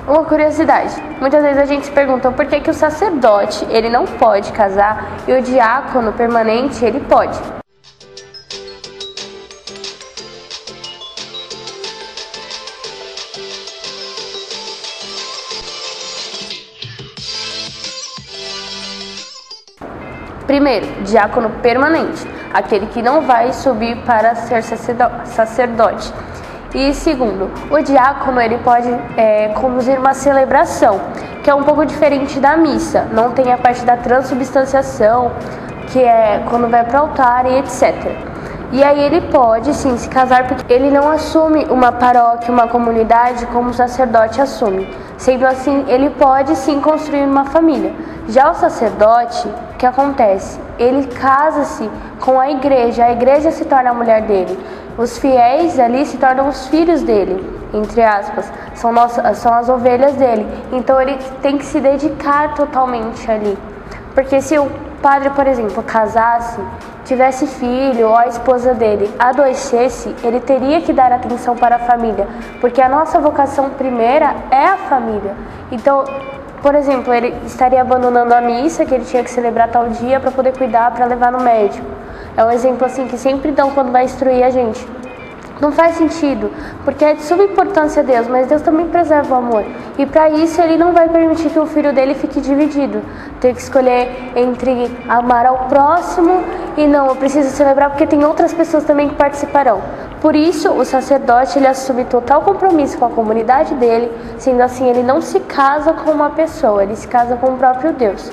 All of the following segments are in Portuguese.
Uma curiosidade, muitas vezes a gente se pergunta por que o sacerdote ele não pode casar e o diácono permanente ele pode. Primeiro, diácono permanente, aquele que não vai subir para ser sacerdote. E segundo, o diácono ele pode conduzir uma celebração, que é um pouco diferente da missa. Não tem a parte da transubstanciação, que é quando vai para o altar e etc. E aí ele pode sim se casar, porque ele não assume uma paróquia, uma comunidade como o sacerdote assume. Sendo assim, ele pode sim construir uma família. Já o sacerdote, o que acontece? Ele casa-se com a igreja se torna a mulher dele. Os fiéis ali se tornam os filhos dele, entre aspas, são as ovelhas dele. Então ele tem que se dedicar totalmente ali. Porque se o padre, por exemplo, casasse, tivesse filho ou a esposa dele adoecesse, ele teria que dar atenção para a família, porque a nossa vocação primeira é a família. Então, por exemplo, ele estaria abandonando a missa que ele tinha que celebrar tal dia para poder cuidar, para levar no médico. É um exemplo assim que sempre dão quando vai instruir a gente. Não faz sentido, porque é de suma importância a Deus, mas Deus também preserva o amor. E para isso ele não vai permitir que o filho dele fique dividido. Tem que escolher entre amar ao próximo e não, eu preciso celebrar porque tem outras pessoas também que participarão. Por isso, o sacerdote ele assume total compromisso com a comunidade dele, sendo assim, ele não se casa com uma pessoa, ele se casa com o próprio Deus.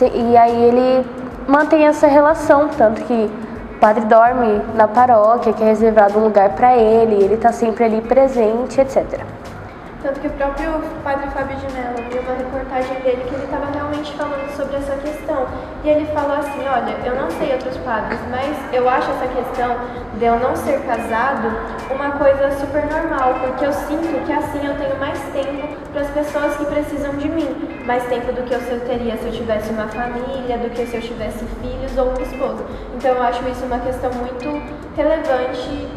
E aí ele mantém essa relação, tanto que o padre dorme na paróquia, que é reservado um lugar para ele está sempre ali presente, etc. Tanto que o próprio padre Fábio de Mello viu uma reportagem dele que ele estava realmente falando sobre essa questão. E ele falou assim, olha, eu não sei outros padres, mas eu acho essa questão de eu não ser casado uma coisa super normal, porque eu sinto que assim eu tenho mais tempo para as pessoas que precisam de mim. Mais tempo do que eu teria se eu tivesse uma família, do que se eu tivesse filhos ou uma esposa. Então eu acho isso uma questão muito relevante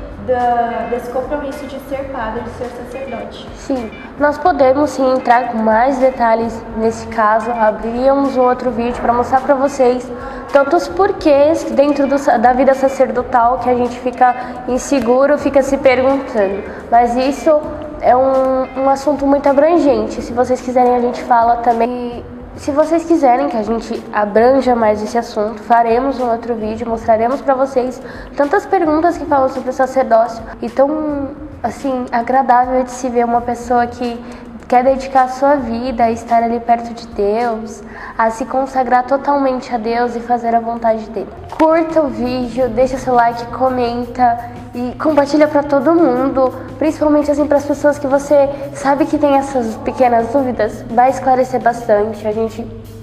desse compromisso de ser padre, de ser sacerdote. Sim, nós podemos sim entrar com mais detalhes nesse caso, abriríamos um outro vídeo para mostrar para vocês tantos porquês dentro da vida sacerdotal que a gente fica inseguro, fica se perguntando, mas isso é um assunto muito abrangente. Se vocês quiserem a gente fala também. Se vocês quiserem que a gente abranja mais esse assunto, faremos um outro vídeo, mostraremos para vocês tantas perguntas que falam sobre o sacerdócio e tão, assim, agradável de se ver uma pessoa que quer dedicar a sua vida a estar ali perto de Deus, a se consagrar totalmente a Deus e fazer a vontade dele. Curta o vídeo, deixa seu like, comenta e compartilha para todo mundo, principalmente assim para as pessoas que você sabe que tem essas pequenas dúvidas, vai esclarecer bastante.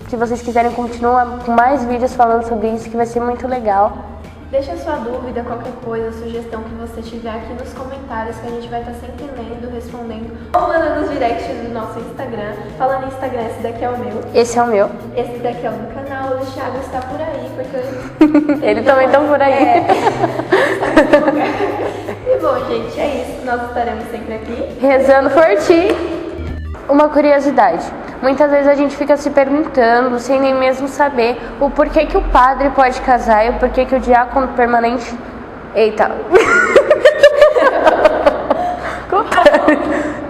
Se vocês quiserem continuar com mais vídeos falando sobre isso, que vai ser muito legal. Deixa sua dúvida, qualquer coisa, sugestão que você tiver aqui nos comentários, que a gente vai estar sempre lendo, respondendo, ou mandando nos directs do nosso Instagram. Falando em Instagram, esse daqui é o meu. Esse é o meu. Esse daqui é o do canal, o Thiago está por aí, porque... Ele também está por aí. E bom, gente, é isso. Nós estaremos sempre aqui. Rezando por ti. Uma curiosidade. Muitas vezes a gente fica se perguntando, sem nem mesmo saber, o porquê que o padre pode casar e o porquê que o diácono permanente... Eita...